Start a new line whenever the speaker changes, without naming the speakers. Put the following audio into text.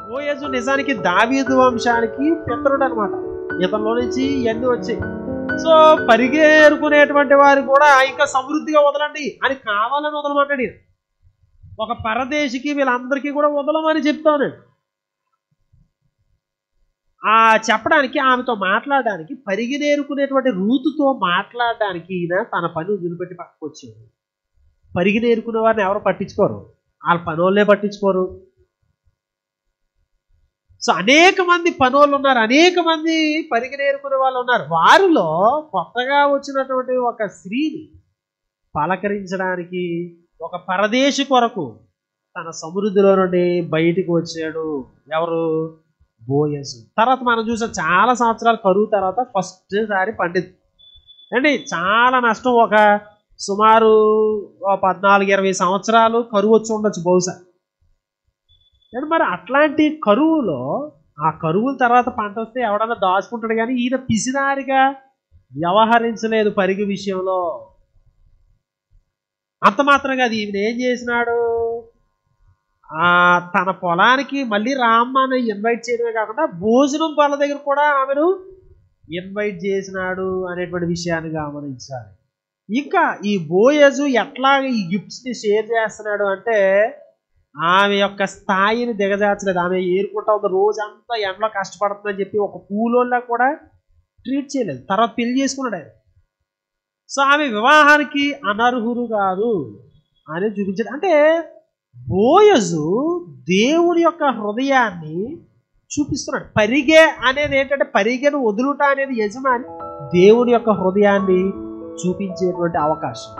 బోయజు నిజానికి దావీదు వంశానికి పితరుడు అనమాట. ఇతనిలో నుంచి ఇవన్నీ వచ్చాయి. సో పరిగేరుకునేటువంటి వారు కూడా ఇంకా సమృద్ధిగా వదలండి అని కావాలని వదలమంటాడు. ఒక పరదేశికి వీళ్ళందరికీ కూడా వదలమని చెప్తాను. చెప్పడానికి, ఆమెతో మాట్లాడడానికి, పరిగినేరుకునేటువంటి రూతుతో మాట్లాడడానికి ఈయన తన పని వదిలిపెట్టి పక్కకు వచ్చాడు. పరిగినేరుకునే వారిని ఎవరు పట్టించుకోరు, వాళ్ళ పనోళ్ళే పట్టించుకోరు. సో అనేక మంది పనోళ్ళు ఉన్నారు, అనేక మంది పరిగినేరుకునే వాళ్ళు ఉన్నారు. వారిలో కొత్తగా వచ్చినటువంటి ఒక స్త్రీని పలకరించడానికి ఒక పరదేశి కొరకు తన సమృద్ధిలో నుండి బయటికి వచ్చాడు. ఎవరు? బోయజు. తర్వాత మనం చూసాం, చాలా సంవత్సరాలు కరువు తర్వాత ఫస్ట్ సారి పండింది అండి. చాలా నష్టం. ఒక సుమారు 14-20 సంవత్సరాలు కరువు వచ్చి ఉండొచ్చు బహుశా. మరి అట్లాంటి కరువులో, ఆ కరువుల తర్వాత పంట వస్తే ఎవడన్నా దాచుకుంటాడు, కానీ ఈయన పిసినారిగా వ్యవహరించలేదు పరిగి విషయంలో. అంత మాత్రం కాదు, ఈయన ఏం చేసినాడు, తన పొలానికి మళ్ళీ రామ్మని ఇన్వైట్ చేయడమే కాకుండా భోజనం వాళ్ళ దగ్గర కూడా ఆమెను ఇన్వైట్ చేసినాడు అనేటువంటి విషయాన్ని గమనించాలి. ఇంకా ఈ బోయజు ఎట్లా ఈ గిఫ్ట్స్ని షేర్ చేస్తున్నాడు అంటే, ఆమె యొక్క స్థాయిని దిగజార్చలేదు. ఆమె ఏరుకుంటా ఉంది, రోజంతా ఎండలో కష్టపడుతుందని చెప్పి ఒక కూలోళ్ళ కూడా ట్రీట్ చేయలేదు. తర్వాత పెళ్లి చేసుకున్నాడు ఆయన. సో ఆమె వివాహానికి అనర్హులు కాదు అని చూపించాడు. అంటే బోయజు దేవుడి యొక్క హృదయాన్ని చూపిస్తున్నాడు. పరిగె అనేది ఏంటంటే, పరిగెను వదులుట అనేది యజమాని దేవుడి యొక్క హృదయాన్ని చూపించేటువంటి అవకాశం.